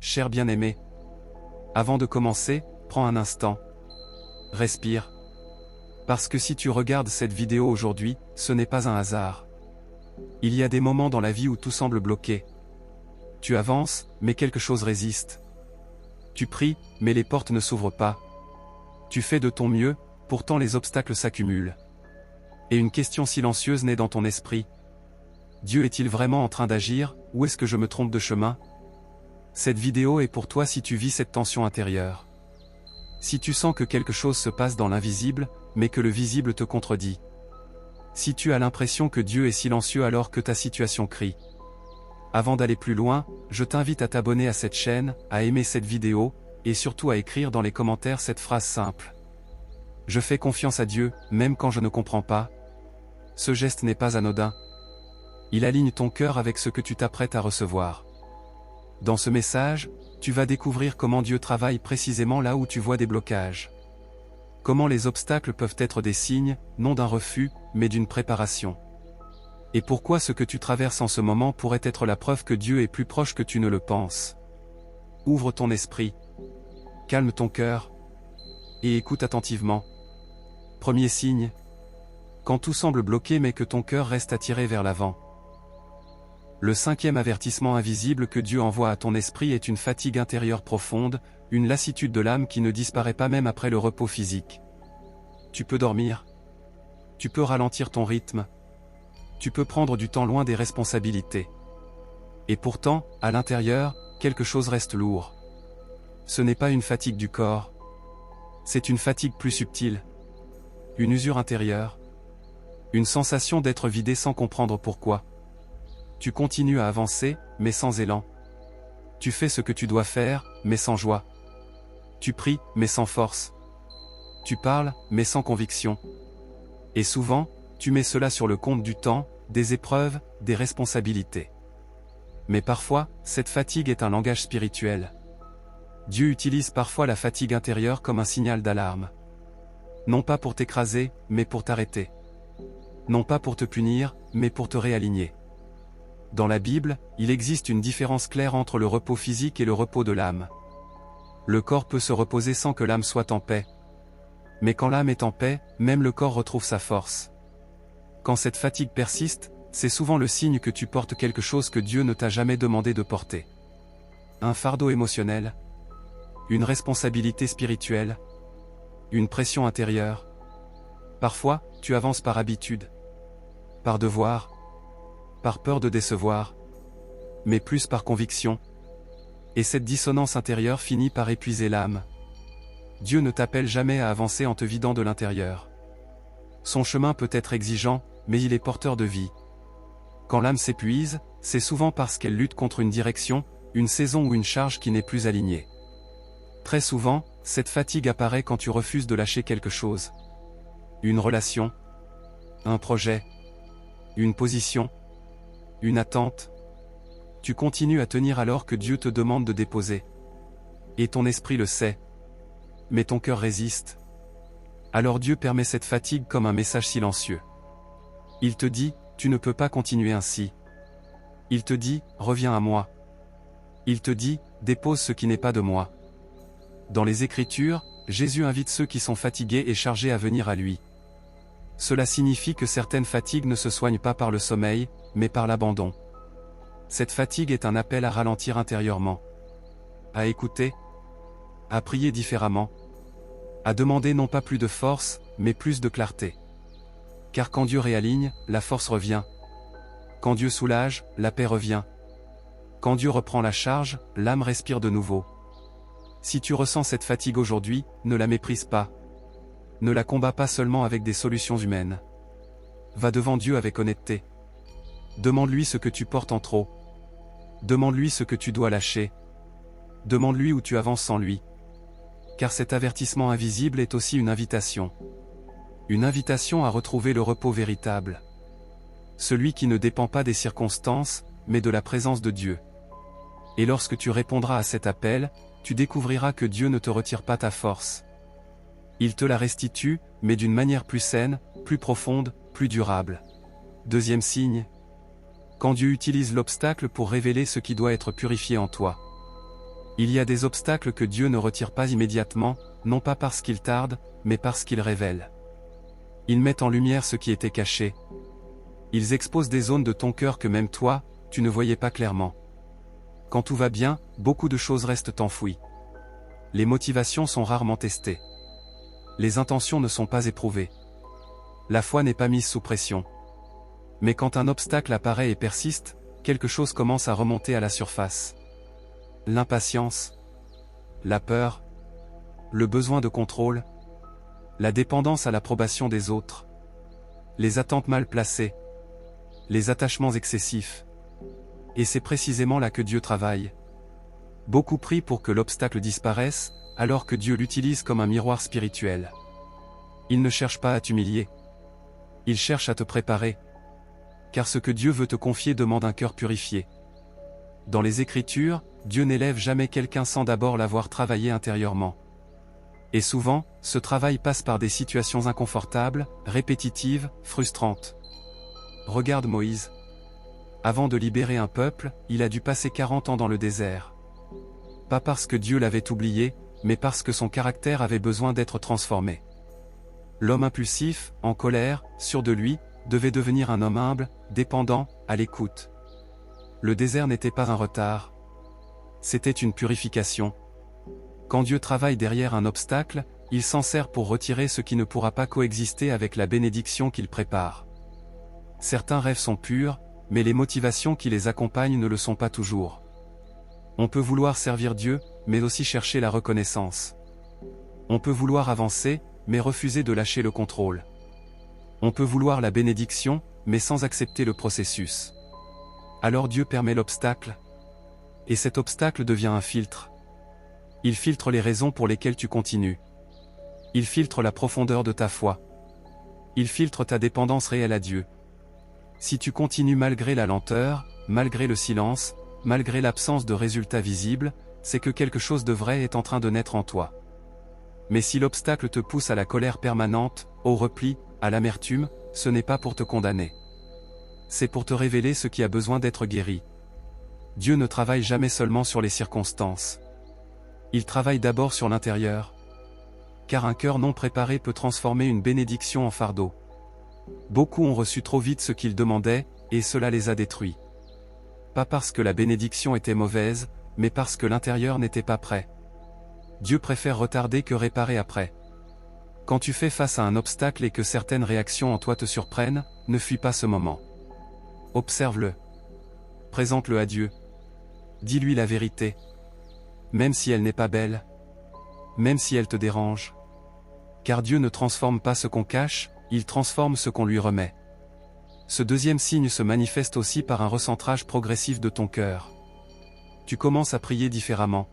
cher bien-aimé. Avant de commencer, prends un instant. Respire. Parce que si tu regardes cette vidéo aujourd'hui, ce n'est pas un hasard. Il y a des moments dans la vie où tout semble bloqué. Tu avances, mais quelque chose résiste. Tu pries, mais les portes ne s'ouvrent pas. Tu fais de ton mieux, pourtant les obstacles s'accumulent. Et une question silencieuse naît dans ton esprit. Dieu est-il vraiment en train d'agir, ou est-ce que je me trompe de chemin? Cette vidéo est pour toi si tu vis cette tension intérieure. Si tu sens que quelque chose se passe dans l'invisible, mais que le visible te contredit. Si tu as l'impression que Dieu est silencieux alors que ta situation crie. Avant d'aller plus loin, je t'invite à t'abonner à cette chaîne, à aimer cette vidéo, et surtout à écrire dans les commentaires cette phrase simple. Je fais confiance à Dieu, même quand je ne comprends pas. Ce geste n'est pas anodin. Il aligne ton cœur avec ce que tu t'apprêtes à recevoir. Dans ce message, tu vas découvrir comment Dieu travaille précisément là où tu vois des blocages. Comment les obstacles peuvent être des signes, non d'un refus, mais d'une préparation. Et pourquoi ce que tu traverses en ce moment pourrait être la preuve que Dieu est plus proche que tu ne le penses. Ouvre ton esprit. Calme ton cœur. Et écoute attentivement. Premier signe. Quand tout semble bloqué mais que ton cœur reste attiré vers l'avant. Le cinquième avertissement invisible que Dieu envoie à ton esprit est une fatigue intérieure profonde, une lassitude de l'âme qui ne disparaît pas même après le repos physique. Tu peux dormir. Tu peux ralentir ton rythme. Tu peux prendre du temps loin des responsabilités. Et pourtant, à l'intérieur, quelque chose reste lourd. Ce n'est pas une fatigue du corps. C'est une fatigue plus subtile. Une usure intérieure. Une sensation d'être vidé sans comprendre pourquoi. Tu continues à avancer, mais sans élan. Tu fais ce que tu dois faire, mais sans joie. Tu pries, mais sans force. Tu parles, mais sans conviction. Et souvent, tu mets cela sur le compte du temps, des épreuves, des responsabilités. Mais parfois, cette fatigue est un langage spirituel. Dieu utilise parfois la fatigue intérieure comme un signal d'alarme. Non pas pour t'écraser, mais pour t'arrêter. Non pas pour te punir, mais pour te réaligner. Dans la Bible, il existe une différence claire entre le repos physique et le repos de l'âme. Le corps peut se reposer sans que l'âme soit en paix. Mais quand l'âme est en paix, même le corps retrouve sa force. Quand cette fatigue persiste, c'est souvent le signe que tu portes quelque chose que Dieu ne t'a jamais demandé de porter. Un fardeau émotionnel. Une responsabilité spirituelle. Une pression intérieure. Parfois, tu avances par habitude. Par devoir. Par peur de décevoir. Mais plus par conviction. Et cette dissonance intérieure finit par épuiser l'âme. Dieu ne t'appelle jamais à avancer en te vidant de l'intérieur. Son chemin peut être exigeant, mais il est porteur de vie. Quand l'âme s'épuise, c'est souvent parce qu'elle lutte contre une direction, une saison ou une charge qui n'est plus alignée. Très souvent, cette fatigue apparaît quand tu refuses de lâcher quelque chose. Une relation. Un projet. Une position. Une attente. Tu continues à tenir alors que Dieu te demande de déposer. Et ton esprit le sait. Mais ton cœur résiste. Alors Dieu permet cette fatigue comme un message silencieux. Il te dit, tu ne peux pas continuer ainsi. Il te dit, reviens à moi. Il te dit, dépose ce qui n'est pas de moi. Dans les Écritures, Jésus invite ceux qui sont fatigués et chargés à venir à lui. Cela signifie que certaines fatigues ne se soignent pas par le sommeil, mais par l'abandon. Cette fatigue est un appel à ralentir intérieurement. À écouter. À prier différemment. À demander non pas plus de force, mais plus de clarté. Car quand Dieu réaligne, la force revient. Quand Dieu soulage, la paix revient. Quand Dieu reprend la charge, l'âme respire de nouveau. Si tu ressens cette fatigue aujourd'hui, ne la méprise pas. Ne la combats pas seulement avec des solutions humaines. Va devant Dieu avec honnêteté. Demande-lui ce que tu portes en trop. Demande-lui ce que tu dois lâcher. Demande-lui où tu avances sans lui. Car cet avertissement invisible est aussi une invitation. Une invitation à retrouver le repos véritable. Celui qui ne dépend pas des circonstances, mais de la présence de Dieu. Et lorsque tu répondras à cet appel, tu découvriras que Dieu ne te retire pas ta force. Il te la restitue, mais d'une manière plus saine, plus profonde, plus durable. Deuxième signe. Quand Dieu utilise l'obstacle pour révéler ce qui doit être purifié en toi. Il y a des obstacles que Dieu ne retire pas immédiatement, non pas parce qu'ils tardent, mais parce qu'ils révèlent. Ils mettent en lumière ce qui était caché. Ils exposent des zones de ton cœur que même toi, tu ne voyais pas clairement. Quand tout va bien, beaucoup de choses restent enfouies. Les motivations sont rarement testées. Les intentions ne sont pas éprouvées. La foi n'est pas mise sous pression. Mais quand un obstacle apparaît et persiste, quelque chose commence à remonter à la surface. L'impatience, la peur, le besoin de contrôle, la dépendance à l'approbation des autres, les attentes mal placées, les attachements excessifs. Et c'est précisément là que Dieu travaille. Beaucoup prient pour que l'obstacle disparaisse, alors que Dieu l'utilise comme un miroir spirituel. Il ne cherche pas à t'humilier. Il cherche à te préparer. Car ce que Dieu veut te confier demande un cœur purifié. Dans les Écritures, Dieu n'élève jamais quelqu'un sans d'abord l'avoir travaillé intérieurement. Et souvent, ce travail passe par des situations inconfortables, répétitives, frustrantes. Regarde Moïse. Avant de libérer un peuple, il a dû passer 40 ans dans le désert. Pas parce que Dieu l'avait oublié, mais parce que son caractère avait besoin d'être transformé. L'homme impulsif, en colère, sûr de lui, devait devenir un homme humble, dépendant, à l'écoute. Le désert n'était pas un retard. C'était une purification. Quand Dieu travaille derrière un obstacle, il s'en sert pour retirer ce qui ne pourra pas coexister avec la bénédiction qu'il prépare. Certains rêves sont purs, mais les motivations qui les accompagnent ne le sont pas toujours. On peut vouloir servir Dieu, mais aussi chercher la reconnaissance. On peut vouloir avancer, mais refuser de lâcher le contrôle. On peut vouloir la bénédiction, mais sans accepter le processus. Alors Dieu permet l'obstacle. Et cet obstacle devient un filtre. Il filtre les raisons pour lesquelles tu continues. Il filtre la profondeur de ta foi. Il filtre ta dépendance réelle à Dieu. Si tu continues malgré la lenteur, malgré le silence, malgré l'absence de résultats visibles, c'est que quelque chose de vrai est en train de naître en toi. Mais si l'obstacle te pousse à la colère permanente, au repli, à l'amertume, ce n'est pas pour te condamner. C'est pour te révéler ce qui a besoin d'être guéri. Dieu ne travaille jamais seulement sur les circonstances. Il travaille d'abord sur l'intérieur. Car un cœur non préparé peut transformer une bénédiction en fardeau. Beaucoup ont reçu trop vite ce qu'ils demandaient, et cela les a détruits. Pas parce que la bénédiction était mauvaise, mais parce que l'intérieur n'était pas prêt. Dieu préfère retarder que réparer après. Quand tu fais face à un obstacle et que certaines réactions en toi te surprennent, ne fuis pas ce moment. Observe-le. Présente-le à Dieu. Dis-lui la vérité. Même si elle n'est pas belle. Même si elle te dérange. Car Dieu ne transforme pas ce qu'on cache, il transforme ce qu'on lui remet. Ce deuxième signe se manifeste aussi par un recentrage progressif de ton cœur. Tu commences à prier différemment.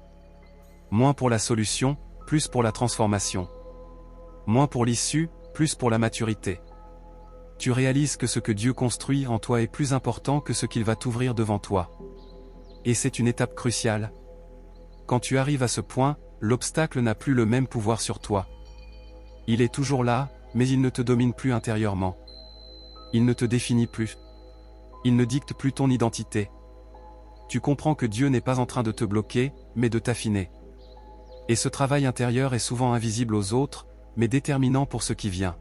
Moins pour la solution, plus pour la transformation. Moins pour l'issue, plus pour la maturité. Tu réalises que ce que Dieu construit en toi est plus important que ce qu'il va t'ouvrir devant toi. Et c'est une étape cruciale. Quand tu arrives à ce point, l'obstacle n'a plus le même pouvoir sur toi. Il est toujours là, mais il ne te domine plus intérieurement. Il ne te définit plus. Il ne dicte plus ton identité. Tu comprends que Dieu n'est pas en train de te bloquer, mais de t'affiner. Et ce travail intérieur est souvent invisible aux autres, mais déterminant pour ce qui vient.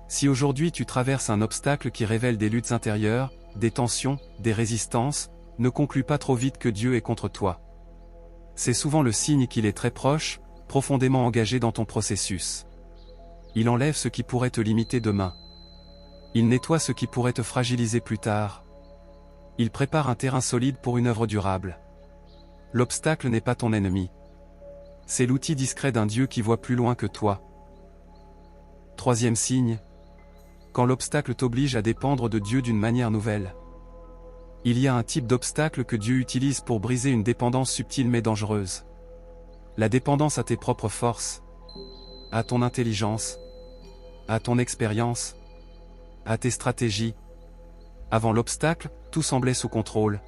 Si aujourd'hui tu traverses un obstacle qui révèle des luttes intérieures, des tensions, des résistances, ne conclus pas trop vite que Dieu est contre toi. C'est souvent le signe qu'il est très proche, profondément engagé dans ton processus. Il enlève ce qui pourrait te limiter demain. Il nettoie ce qui pourrait te fragiliser plus tard. Il prépare un terrain solide pour une œuvre durable. L'obstacle n'est pas ton ennemi. C'est l'outil discret d'un Dieu qui voit plus loin que toi. Troisième signe. Quand l'obstacle t'oblige à dépendre de Dieu d'une manière nouvelle. Il y a un type d'obstacle que Dieu utilise pour briser une dépendance subtile mais dangereuse. La dépendance à tes propres forces, à ton intelligence, à ton expérience, à tes stratégies. Avant l'obstacle, tout semblait sous contrôle.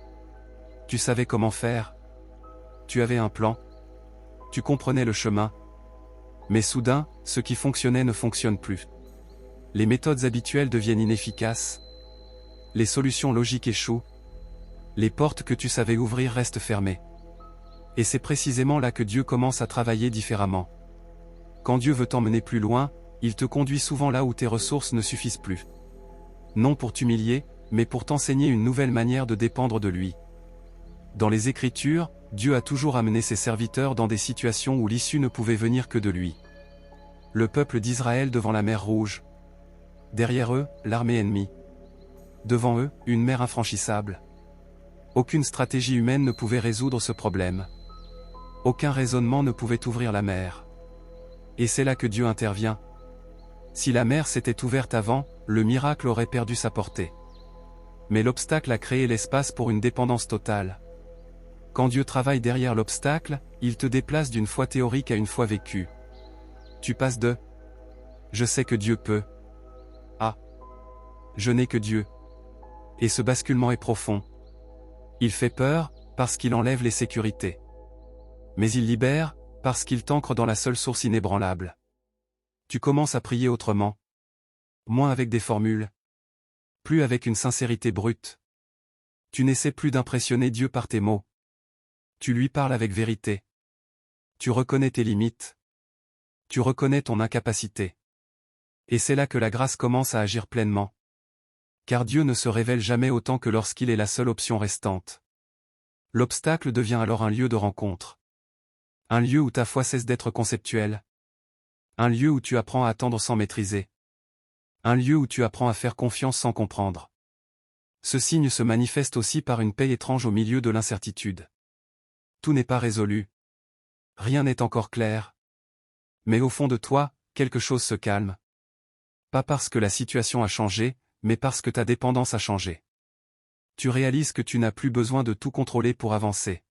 Tu savais comment faire. Tu avais un plan. Tu comprenais le chemin. Mais soudain, ce qui fonctionnait ne fonctionne plus. Les méthodes habituelles deviennent inefficaces. Les solutions logiques échouent. Les portes que tu savais ouvrir restent fermées. Et c'est précisément là que Dieu commence à travailler différemment. Quand Dieu veut t'emmener plus loin, il te conduit souvent là où tes ressources ne suffisent plus. Non pour t'humilier, mais pour t'enseigner une nouvelle manière de dépendre de lui. Dans les Écritures, Dieu a toujours amené ses serviteurs dans des situations où l'issue ne pouvait venir que de lui. Le peuple d'Israël devant la mer Rouge. Derrière eux, l'armée ennemie. Devant eux, une mer infranchissable. Aucune stratégie humaine ne pouvait résoudre ce problème. Aucun raisonnement ne pouvait ouvrir la mer. Et c'est là que Dieu intervient. Si la mer s'était ouverte avant, le miracle aurait perdu sa portée. Mais l'obstacle a créé l'espace pour une dépendance totale. Quand Dieu travaille derrière l'obstacle, il te déplace d'une foi théorique à une foi vécue. Tu passes de « Je sais que Dieu peut » à « Je n'ai que Dieu ». Et ce basculement est profond. Il fait peur, parce qu'il enlève les sécurités. Mais il libère, parce qu'il t'ancre dans la seule source inébranlable. Tu commences à prier autrement. Moins avec des formules. Plus avec une sincérité brute. Tu n'essaies plus d'impressionner Dieu par tes mots. Tu lui parles avec vérité. Tu reconnais tes limites. Tu reconnais ton incapacité. Et c'est là que la grâce commence à agir pleinement. Car Dieu ne se révèle jamais autant que lorsqu'il est la seule option restante. L'obstacle devient alors un lieu de rencontre. Un lieu où ta foi cesse d'être conceptuelle. Un lieu où tu apprends à attendre sans maîtriser. Un lieu où tu apprends à faire confiance sans comprendre. Ce signe se manifeste aussi par une paix étrange au milieu de l'incertitude. Tout n'est pas résolu. Rien n'est encore clair. Mais au fond de toi, quelque chose se calme. Pas parce que la situation a changé, mais parce que ta dépendance a changé. Tu réalises que tu n'as plus besoin de tout contrôler pour avancer.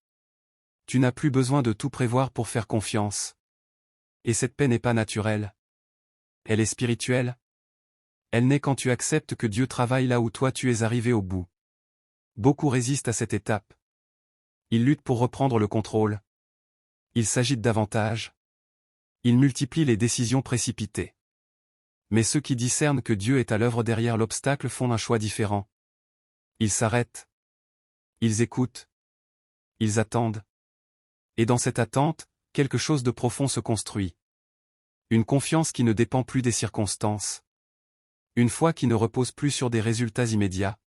Tu n'as plus besoin de tout prévoir pour faire confiance. Et cette paix n'est pas naturelle. Elle est spirituelle. Elle naît quand tu acceptes que Dieu travaille là où toi tu es arrivé au bout. Beaucoup résistent à cette étape. Ils luttent pour reprendre le contrôle. Ils s'agitent davantage. Ils multiplient les décisions précipitées. Mais ceux qui discernent que Dieu est à l'œuvre derrière l'obstacle font un choix différent. Ils s'arrêtent. Ils écoutent. Ils attendent. Et dans cette attente, quelque chose de profond se construit. Une confiance qui ne dépend plus des circonstances. Une foi qui ne repose plus sur des résultats immédiats.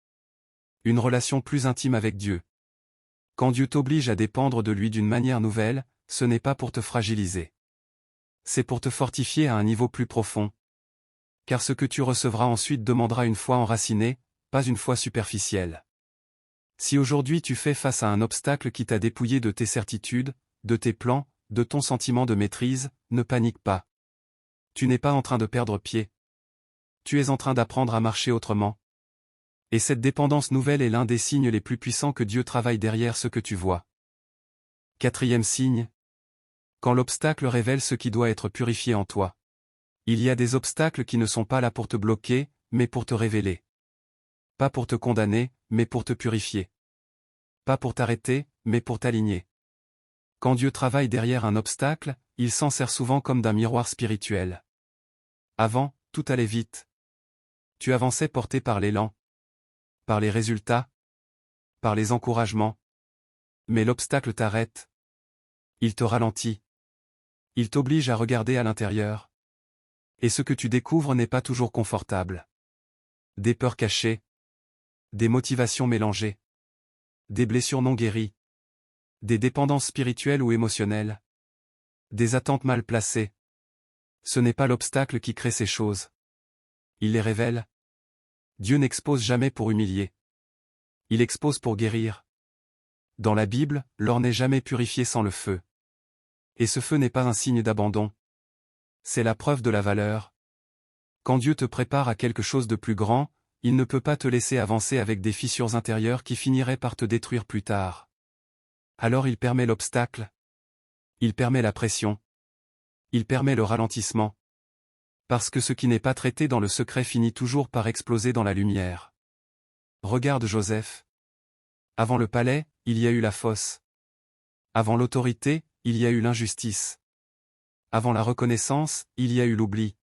Une relation plus intime avec Dieu. Quand Dieu t'oblige à dépendre de lui d'une manière nouvelle, ce n'est pas pour te fragiliser. C'est pour te fortifier à un niveau plus profond. Car ce que tu recevras ensuite demandera une foi enracinée, pas une foi superficielle. Si aujourd'hui tu fais face à un obstacle qui t'a dépouillé de tes certitudes, de tes plans, de ton sentiment de maîtrise, ne panique pas. Tu n'es pas en train de perdre pied. Tu es en train d'apprendre à marcher autrement. Et cette dépendance nouvelle est l'un des signes les plus puissants que Dieu travaille derrière ce que tu vois. Quatrième signe. Quand l'obstacle révèle ce qui doit être purifié en toi. Il y a des obstacles qui ne sont pas là pour te bloquer, mais pour te révéler. Pas pour te condamner, mais pour te purifier. Pas pour t'arrêter, mais pour t'aligner. Quand Dieu travaille derrière un obstacle, il s'en sert souvent comme d'un miroir spirituel. Avant, tout allait vite. Tu avançais porté par l'élan. Par les résultats. Par les encouragements. Mais l'obstacle t'arrête. Il te ralentit. Il t'oblige à regarder à l'intérieur. Et ce que tu découvres n'est pas toujours confortable. Des peurs cachées. Des motivations mélangées. Des blessures non guéries. Des dépendances spirituelles ou émotionnelles. Des attentes mal placées. Ce n'est pas l'obstacle qui crée ces choses. Il les révèle. Dieu n'expose jamais pour humilier. Il expose pour guérir. Dans la Bible, l'or n'est jamais purifié sans le feu. Et ce feu n'est pas un signe d'abandon. C'est la preuve de la valeur. Quand Dieu te prépare à quelque chose de plus grand, il ne peut pas te laisser avancer avec des fissures intérieures qui finiraient par te détruire plus tard. Alors il permet l'obstacle. Il permet la pression. Il permet le ralentissement. Parce que ce qui n'est pas traité dans le secret finit toujours par exploser dans la lumière. Regarde Joseph. Avant le palais, il y a eu la fosse. Avant l'autorité, il y a eu l'injustice. Avant la reconnaissance, il y a eu l'oubli.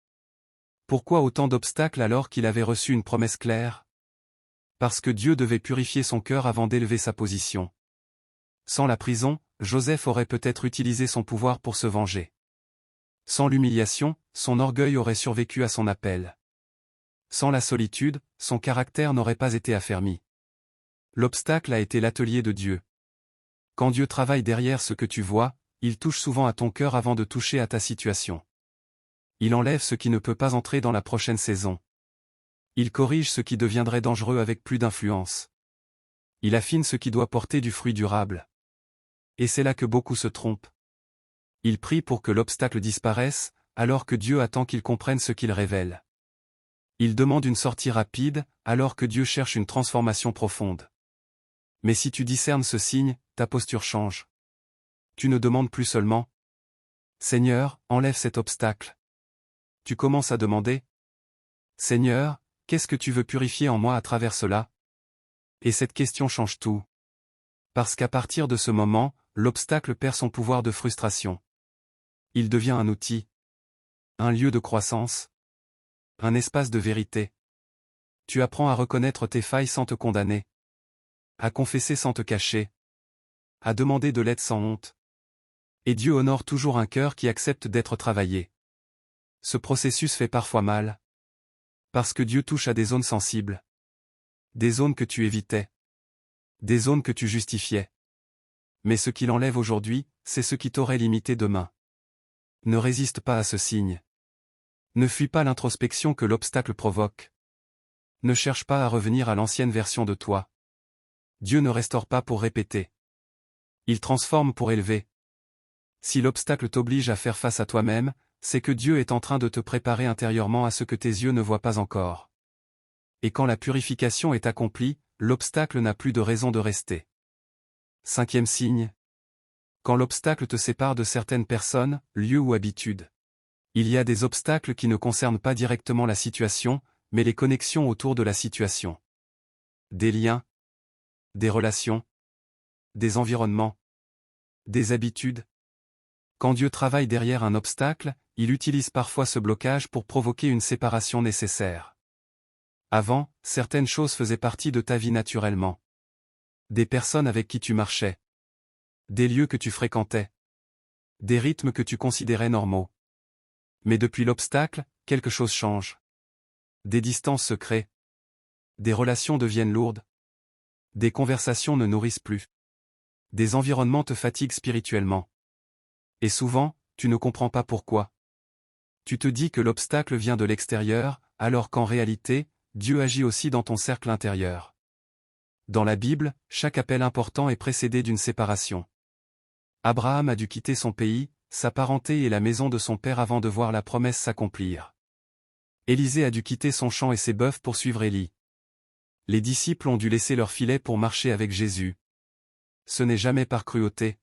Pourquoi autant d'obstacles alors qu'il avait reçu une promesse claire? Parce que Dieu devait purifier son cœur avant d'élever sa position. Sans la prison, Joseph aurait peut-être utilisé son pouvoir pour se venger. Sans l'humiliation, son orgueil aurait survécu à son appel. Sans la solitude, son caractère n'aurait pas été affermi. L'obstacle a été l'atelier de Dieu. Quand Dieu travaille derrière ce que tu vois, il touche souvent à ton cœur avant de toucher à ta situation. Il enlève ce qui ne peut pas entrer dans la prochaine saison. Il corrige ce qui deviendrait dangereux avec plus d'influence. Il affine ce qui doit porter du fruit durable. Et c'est là que beaucoup se trompent. Il prie pour que l'obstacle disparaisse, alors que Dieu attend qu'il comprenne ce qu'il révèle. Il demande une sortie rapide, alors que Dieu cherche une transformation profonde. Mais si tu discernes ce signe, ta posture change. Tu ne demandes plus seulement « Seigneur, enlève cet obstacle ». Tu commences à demander « Seigneur, qu'est-ce que tu veux purifier en moi à travers cela ?» Et cette question change tout. Parce qu'à partir de ce moment, l'obstacle perd son pouvoir de frustration. Il devient un outil, un lieu de croissance, un espace de vérité. Tu apprends à reconnaître tes failles sans te condamner, à confesser sans te cacher, à demander de l'aide sans honte. Et Dieu honore toujours un cœur qui accepte d'être travaillé. Ce processus fait parfois mal. Parce que Dieu touche à des zones sensibles. Des zones que tu évitais. Des zones que tu justifiais. Mais ce qu'il enlève aujourd'hui, c'est ce qui t'aurait limité demain. Ne résiste pas à ce signe. Ne fuis pas l'introspection que l'obstacle provoque. Ne cherche pas à revenir à l'ancienne version de toi. Dieu ne restaure pas pour répéter. Il transforme pour élever. Si l'obstacle t'oblige à faire face à toi-même, c'est que Dieu est en train de te préparer intérieurement à ce que tes yeux ne voient pas encore. Et quand la purification est accomplie, l'obstacle n'a plus de raison de rester. 5e signe. Quand l'obstacle te sépare de certaines personnes, lieux ou habitudes. Il y a des obstacles qui ne concernent pas directement la situation, mais les connexions autour de la situation. Des liens, des relations, des environnements, des habitudes. Quand Dieu travaille derrière un obstacle, il utilise parfois ce blocage pour provoquer une séparation nécessaire. Avant, certaines choses faisaient partie de ta vie naturellement. Des personnes avec qui tu marchais. Des lieux que tu fréquentais. Des rythmes que tu considérais normaux. Mais depuis l'obstacle, quelque chose change. Des distances se créent. Des relations deviennent lourdes. Des conversations ne nourrissent plus. Des environnements te fatiguent spirituellement. Et souvent, tu ne comprends pas pourquoi. Tu te dis que l'obstacle vient de l'extérieur, alors qu'en réalité, Dieu agit aussi dans ton cercle intérieur. Dans la Bible, chaque appel important est précédé d'une séparation. Abraham a dû quitter son pays, sa parenté et la maison de son père avant de voir la promesse s'accomplir. Élisée a dû quitter son champ et ses bœufs pour suivre Élie. Les disciples ont dû laisser leur filet pour marcher avec Jésus. Ce n'est jamais par cruauté.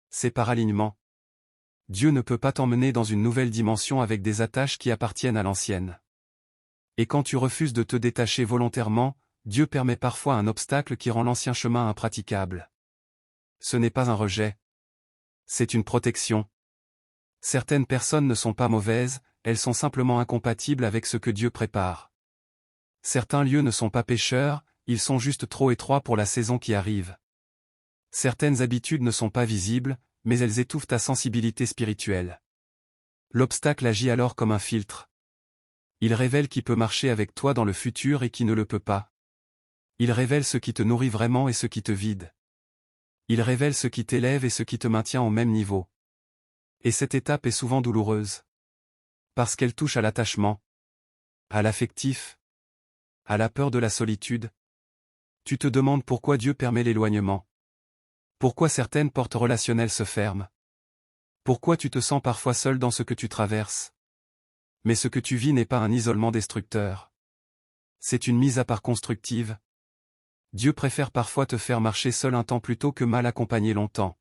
C'est par alignement. Dieu ne peut pas t'emmener dans une nouvelle dimension avec des attaches qui appartiennent à l'ancienne. Et quand tu refuses de te détacher volontairement, Dieu permet parfois un obstacle qui rend l'ancien chemin impraticable. Ce n'est pas un rejet. C'est une protection. Certaines personnes ne sont pas mauvaises, elles sont simplement incompatibles avec ce que Dieu prépare. Certains lieux ne sont pas pécheurs, ils sont juste trop étroits pour la saison qui arrive. Certaines habitudes ne sont pas visibles, mais elles étouffent ta sensibilité spirituelle. L'obstacle agit alors comme un filtre. Il révèle qui peut marcher avec toi dans le futur et qui ne le peut pas. Il révèle ce qui te nourrit vraiment et ce qui te vide. Il révèle ce qui t'élève et ce qui te maintient au même niveau. Et cette étape est souvent douloureuse. Parce qu'elle touche à l'attachement, à l'affectif, à la peur de la solitude. Tu te demandes pourquoi Dieu permet l'éloignement. Pourquoi certaines portes relationnelles se ferment. Pourquoi tu te sens parfois seul dans ce que tu traverses. Mais ce que tu vis n'est pas un isolement destructeur. C'est une mise à part constructive. Dieu préfère parfois te faire marcher seul un temps plutôt que mal accompagné longtemps.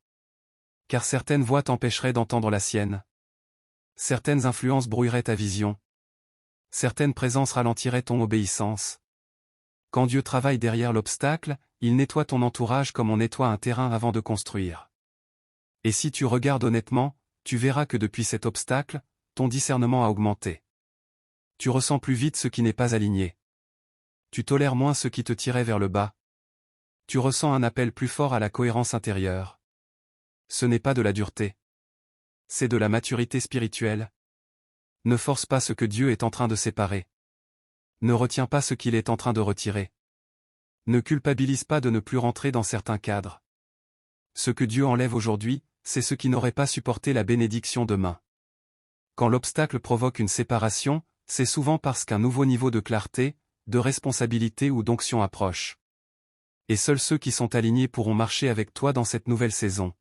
Car certaines voix t'empêcheraient d'entendre la sienne. Certaines influences brouilleraient ta vision. Certaines présences ralentiraient ton obéissance. Quand Dieu travaille derrière l'obstacle, il nettoie ton entourage comme on nettoie un terrain avant de construire. Et si tu regardes honnêtement, tu verras que depuis cet obstacle, ton discernement a augmenté. Tu ressens plus vite ce qui n'est pas aligné. Tu tolères moins ce qui te tirait vers le bas. Tu ressens un appel plus fort à la cohérence intérieure. Ce n'est pas de la dureté. C'est de la maturité spirituelle. Ne force pas ce que Dieu est en train de séparer. Ne retiens pas ce qu'il est en train de retirer. Ne culpabilise pas de ne plus rentrer dans certains cadres. Ce que Dieu enlève aujourd'hui, c'est ce qui n'aurait pas supporté la bénédiction demain. Quand l'obstacle provoque une séparation, c'est souvent parce qu'un nouveau niveau de clarté, de responsabilité ou d'onction approche. Et seuls ceux qui sont alignés pourront marcher avec toi dans cette nouvelle saison.